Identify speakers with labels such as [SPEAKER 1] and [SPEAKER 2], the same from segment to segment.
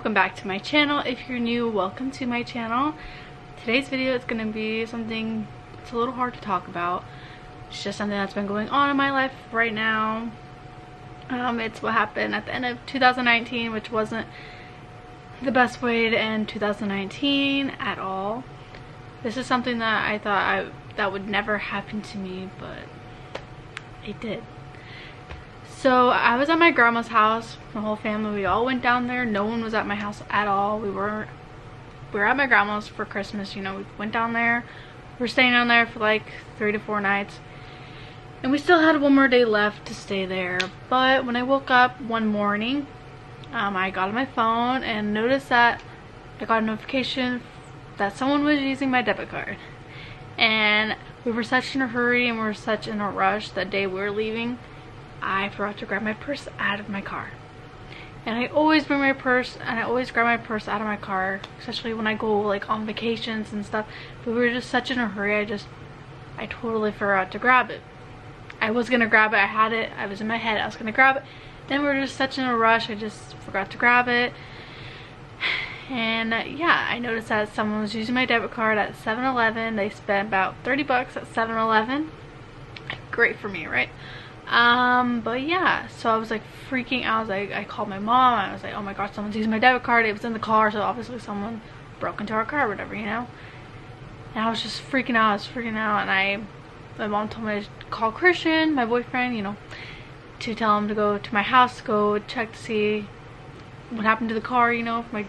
[SPEAKER 1] welcome back to my channel. If you're new, welcome to my channel. Today's video is going to be something it's a little hard to talk about. It's just something that's been going on in my life right now. It's what happened at the end of 2019, which wasn't the best way to end 2019 at all. This is something that I thought that would never happen to me, but it did. So I was at my grandma's house, my whole family, we all went down there. No one was at my house at all. We were at my grandma's for Christmas, you know. We went down there. We were staying down there for like 3 to 4 nights. And we still had one more day left to stay there. But when I woke up one morning, I got on my phone and noticed that I got a notification that someone was using my debit card. And we were such in a hurry and we were such in a rush that day we were leaving, I forgot to grab my purse out of my car. And I always bring my purse, and I always grab my purse out of my car, especially when I go like on vacations and stuff. But we were just such in a hurry, I totally forgot to grab it. I was gonna grab it, I had it, I was in my head, I was gonna grab it. Then we were just such in a rush, I just forgot to grab it. And yeah, I noticed that someone was using my debit card at 7-Eleven. They spent about 30 bucks at 7-Eleven. Great for me, right? But yeah, so I was like freaking out. I called my mom. I was like, oh my gosh, someone's using my debit card. It was in the car, so obviously someone broke into our car or whatever, you know. And I was just freaking out. And my mom told me to call Christian, my boyfriend, you know, to tell him to go to my house, go check to see what happened to the car, you know, if my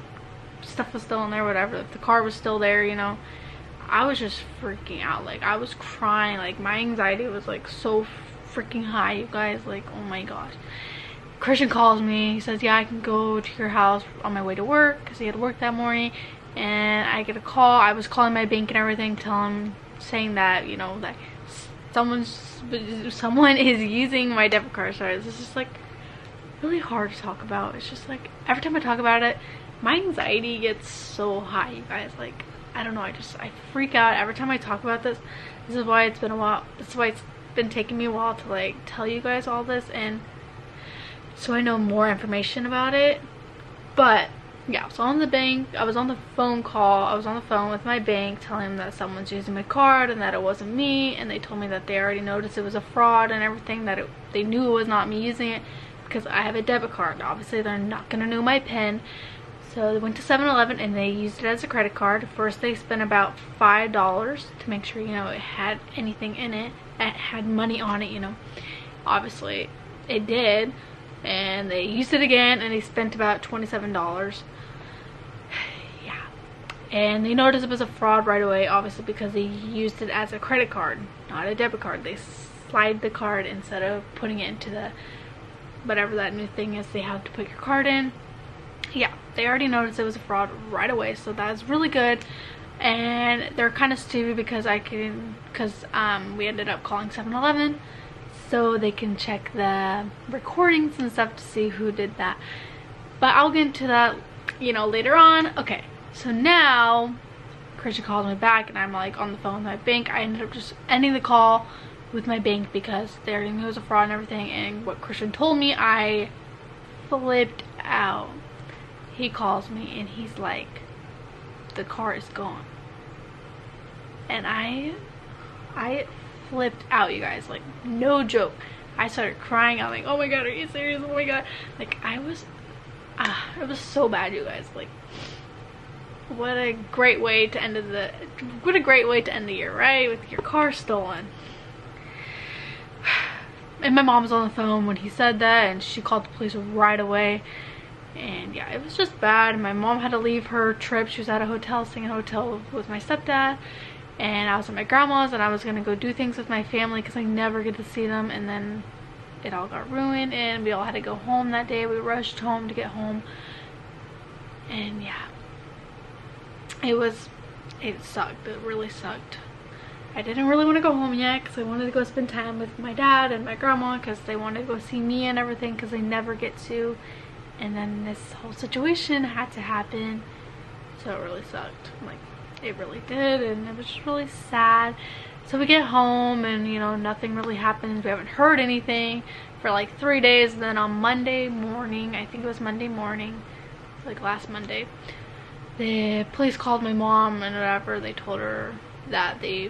[SPEAKER 1] stuff was still in there, whatever, if the car was still there, you know. I was just freaking out. Like, I was crying. Like, my anxiety was like so freaking high, you guys. Like, oh my gosh. Christian calls me. He says, yeah, I can go to your house on my way to work, because he had work that morning. And I get a call. I was calling my bank and everything, saying that, you know, that someone is using my debit card. So it's just like really hard to talk about. It's just like every time I talk about it, my anxiety gets so high, you guys. Like, I don't know, I freak out every time I talk about this. This is why it's been a while. This is why it's been taking me a while to like tell you guys all this, and so I know more information about it. But yeah, I was on the bank, I was on the phone with my bank telling them that someone's using my card and that it wasn't me, and they told me that they already noticed it was a fraud and everything, that they knew it was not me using it because I have a debit card. Obviously they're not gonna know my PIN. So they went to 7-Eleven and they used it as a credit card. First they spent about $5 to make sure, you know, it had anything in it, it had money on it, you know. Obviously it did. And they used it again and they spent about $27. Yeah. And they noticed it was a fraud right away, obviously, because they used it as a credit card, not a debit card. They slide the card instead of putting it into the whatever that new thing is they have to put your card in. Yeah, they already noticed it was a fraud right away, so that's really good. And they're kind of stupid because we ended up calling 7-Eleven so they can check the recordings and stuff to see who did that. But I'll get into that, you know, later on. Okay, so now Christian calls me back and I'm like on the phone with my bank. I ended up just ending the call with my bank because they already knew it was a fraud and everything. And what Christian told me, I flipped out. He calls me and he's like, the car is gone. And I flipped out, you guys. Like, no joke. I started crying. I'm like, oh my god, are you serious? Oh my god. Like, it was so bad, you guys. Like, what a great way to end the year, right? With your car stolen. And my mom was on the phone when he said that, and she called the police right away. And yeah, it was just bad. My mom had to leave her trip. She was at a hotel, staying in a hotel with my stepdad. And I was at my grandma's and I was gonna go do things with my family because I never get to see them. And then it all got ruined and we all had to go home that day. We rushed home to get home. And yeah, it sucked. It really sucked. I didn't really want to go home yet because I wanted to go spend time with my dad and my grandma because they wanted to go see me and everything because they never get to. And then this whole situation had to happen, so it really sucked. Like, it really did, and it was just really sad. So we get home and, you know, nothing really happens. We haven't heard anything for like 3 days. And then on Monday morning, I think it was Monday morning, like last Monday. The police called my mom and whatever. They told her that they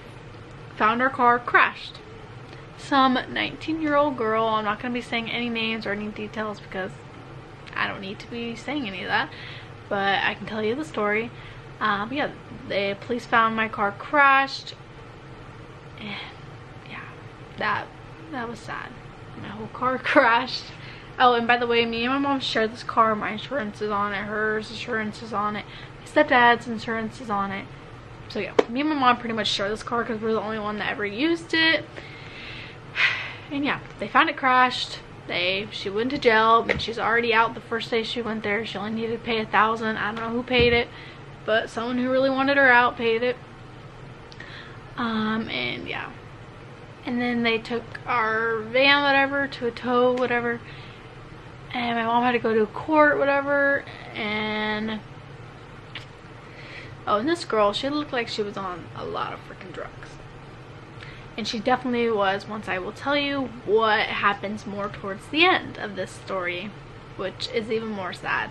[SPEAKER 1] found our car crashed. Some 19-year-old girl, I'm not going to be saying any names or any details because I don't need to be saying any of that, but I can tell you the story. But yeah, the police found my car crashed, and yeah, that was sad. My whole car crashed. Oh, and by the way, me and my mom shared this car. My insurance is on it, hers insurance is on it, my stepdad's insurance is on it. So yeah, me and my mom pretty much share this car because we're the only one that ever used it. And yeah, they found it crashed. She went to jail, but she's already out the first day she went there. She only needed to pay $1,000. I don't know who paid it, but someone who really wanted her out paid it. And yeah. And then they took our van, whatever, to a tow, whatever. And my mom had to go to court, whatever. And oh, and this girl, she looked like she was on a lot of freaking drugs. And she definitely was, once I will tell you what happens more towards the end of this story, which is even more sad.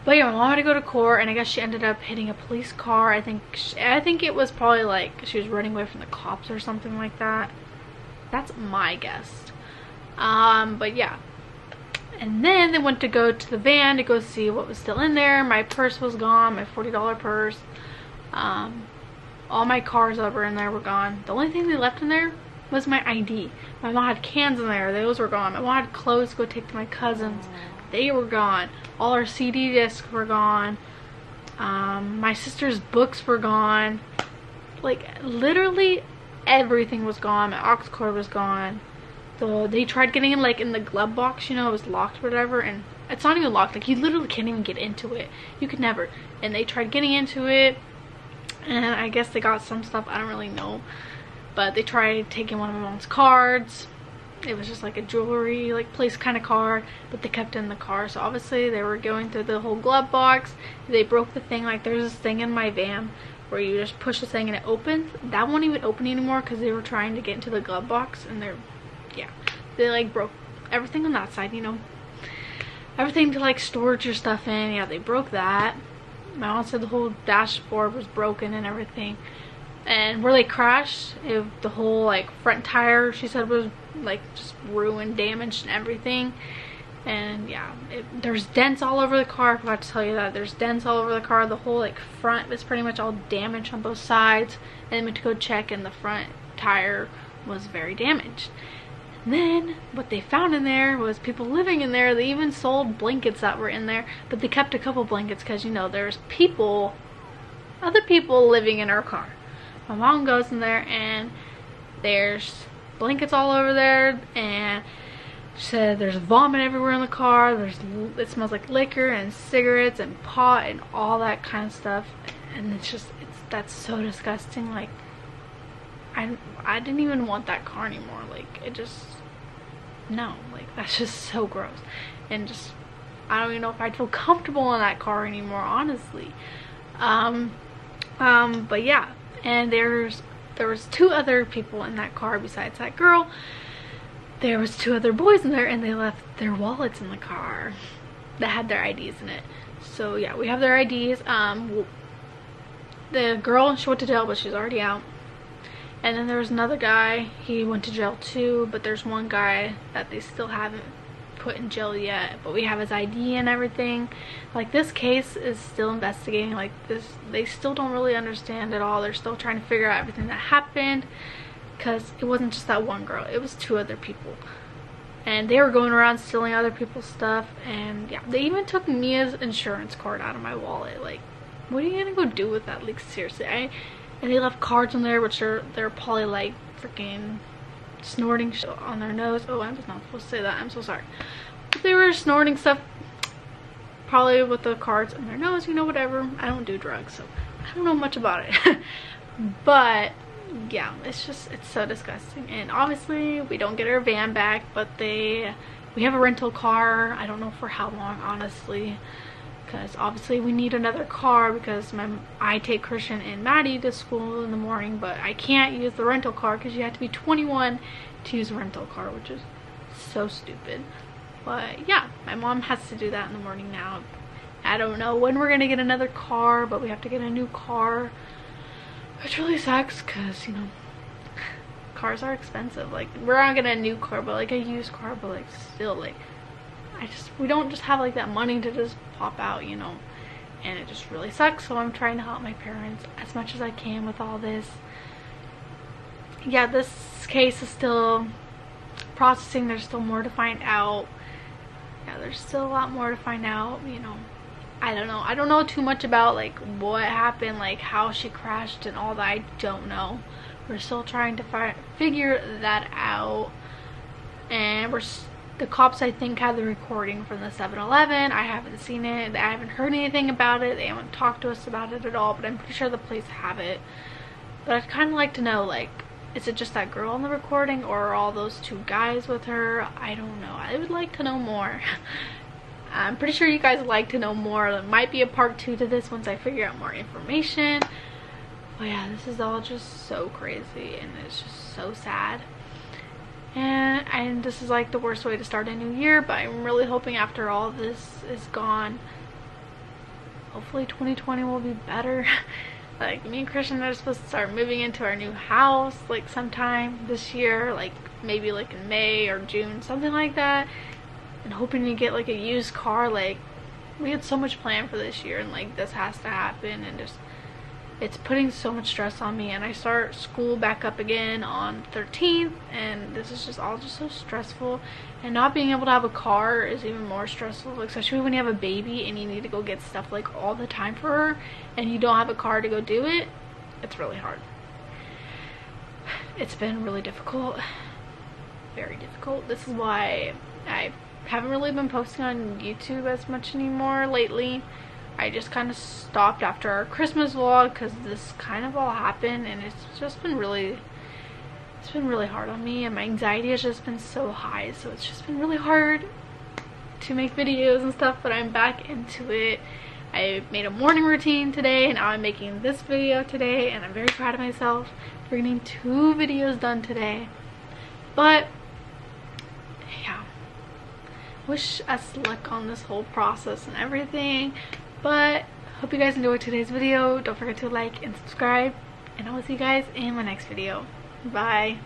[SPEAKER 1] But yeah, my mom had to go to court, and I guess she ended up hitting a police car. I think it was probably like she was running away from the cops or something like that. That's my guess. But yeah. And then they went to go to the van to go see what was still in there. My purse was gone, my $40 purse. All my cars that were in there were gone. The only thing they left in there was my ID. My mom had cans in there. Those were gone. My mom had clothes to go take to my cousins. They were gone. All our CD discs were gone. My sister's books were gone. Like, literally everything was gone. My aux cord was gone. So they tried getting in, like, in the glove box, you know, it was locked or whatever, and it's not even locked. Like, you literally can't even get into it. You could never. And they tried getting into it, and I guess they got some stuff, I don't really know, but they tried taking one of my mom's cards. It was just like a jewelry like place kind of card, but they kept it in the car. So obviously they were going through the whole glove box. They broke the thing. Like, there's this thing in my van where you just push the thing and it opens. That won't even open anymore because they were trying to get into the glove box, and they like broke everything on that side, you know, everything to like storage your stuff in. Yeah, they broke that. My mom said the whole dashboard was broken and everything. And where they crashed, the whole like front tire, she said, was like just ruined, damaged and everything. And yeah, there's dents all over the car. I forgot to tell you that. There's dents all over the car. The whole like front was pretty much all damaged on both sides. And then we went to go check, and the front tire was very damaged. And then what they found in there was people living in there. They even sold blankets that were in there, but they kept a couple blankets because, you know, there's other people living in our car. My mom goes in there and there's blankets all over there, and she said there's vomit everywhere in the car. It smells like liquor and cigarettes and pot and all that kind of stuff. And that's so disgusting. Like, I didn't even want that car anymore. Like, no, like, that's just so gross. And just, I don't even know if I'd feel comfortable in that car anymore, honestly. But yeah, and there was 2 other people in that car besides that girl. There was 2 other boys in there, and they left their wallets in the car that had their IDs in it. So yeah, we have their IDs. The girl, she went to jail, but she's already out. And then there was another guy, he went to jail too, but there's one guy that they still haven't put in jail yet, but we have his ID and everything. Like, this case is still investigating. Like, they still don't really understand it all. They're still trying to figure out everything that happened, because it wasn't just that one girl, it was 2 other people. And they were going around stealing other people's stuff. And yeah, they even took Mia's insurance card out of my wallet. Like, what are you gonna go do with that? Like, seriously. And they left cards on there, which they're probably like freaking snorting shit on their nose. Oh, I was not supposed to say that. I'm so sorry. But they were snorting stuff, probably with the cards on their nose, you know, whatever. I don't do drugs, so I don't know much about it. But yeah, it's so disgusting. And obviously we don't get our van back, but we have a rental car. I don't know for how long, honestly, because obviously we need another car, because I take Christian and Maddie to school in the morning, but I can't use the rental car because you have to be 21 to use a rental car, which is so stupid. But yeah, my mom has to do that in the morning now. I don't know when we're gonna get another car, but we have to get a new car, which really sucks because, you know, cars are expensive. Like, we're not getting a new car, but like a used car, but like still, like, we don't just have like that money to just pop out, you know, and it just really sucks. So I'm trying to help my parents as much as I can with all this. Yeah, this case is still processing. There's still more to find out. Yeah, there's still a lot more to find out, you know. I don't know too much about like what happened, like how she crashed and all that. I don't know. We're still trying to figure that out, and the cops, I think, had the recording from the 7-Eleven. I haven't seen it. I haven't heard anything about it. They haven't talked to us about it at all, but I'm pretty sure the police have it. But I'd kind of like to know, like, is it just that girl on the recording, or are all those 2 guys with her? I don't know. I would like to know more. I'm pretty sure you guys would like to know more. There might be a part 2 to this once I figure out more information. But yeah, this is all just so crazy, and it's just so sad. And this is like the worst way to start a new year, but I'm really hoping after all this is gone, hopefully 2020 will be better. Like, me and Christian are supposed to start moving into our new house like sometime this year, like maybe like in May or June, something like that, and hoping to get like a used car. Like, we had so much planned for this year, and like this has to happen, and just it's putting so much stress on me. And I start school back up again on 13th, and this is just all just so stressful. And not being able to have a car is even more stressful, especially when you have a baby and you need to go get stuff like all the time for her, and you don't have a car to go do it. It's really hard. It's been really difficult, very difficult. This is why I haven't really been posting on YouTube as much anymore lately. I just kind of stopped after our Christmas vlog because this kind of all happened, and it's just been really hard on me, and my anxiety has just been so high, so it's just been really hard to make videos and stuff. But I'm back into it. I made a morning routine today, and now I'm making this video today, and I'm very proud of myself for getting 2 videos done today. But yeah, wish us luck on this whole process and everything. But hope you guys enjoyed today's video. Don't forget to like and subscribe, and I will see you guys in my next video. Bye.